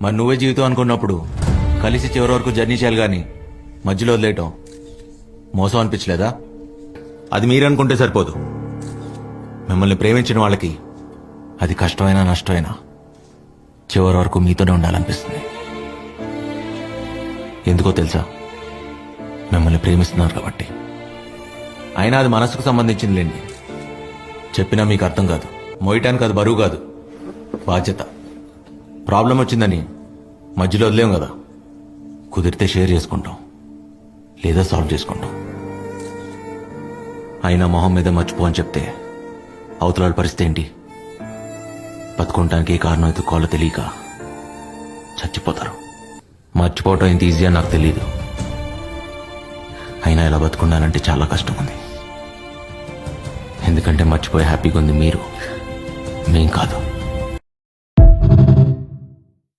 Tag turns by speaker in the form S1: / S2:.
S1: మరి నువ్వే జీవితం అనుకున్నప్పుడు కలిసి చివరి వరకు జర్నీ చేయాలి కానీ మధ్యలో వదిలేయటం మోసం అనిపించలేదా? అది మీరనుకుంటే సరిపోదు. మిమ్మల్ని ప్రేమించిన వాళ్ళకి అది కష్టమైనా నష్టమైనా చివరి వరకు మీతోనే ఉండాలనిపిస్తుంది. ఎందుకో తెలుసా? మిమ్మల్ని ప్రేమిస్తున్నారు కాబట్టి. అయినా అది మనసుకు సంబంధించిందిలేండి. చెప్పినా మీకు అర్థం కాదు. మోయటానికి అది బరువు కాదు, బాధ్యత. ప్రాబ్లం వచ్చిందని మధ్యలో వదిలేం కదా. కుదిరితే షేర్ చేసుకుంటాం, లేదా సాల్వ్ చేసుకుంటాం. అయినా మొహం మీద మర్చిపో అని చెప్తే అవతల పరిస్థితి ఏంటి? బతుకుంటానికి ఏ కారణం ఎత్తుకోవాలో తెలియక చచ్చిపోతారు. మర్చిపోవటం ఇంత ఈజీ అని నాకు తెలియదు. అయినా ఇలా బతుకుండాలంటే చాలా కష్టం ఉంది. ఎందుకంటే మర్చిపోయి హ్యాపీగా ఉంది మీరు, మేం కాదు.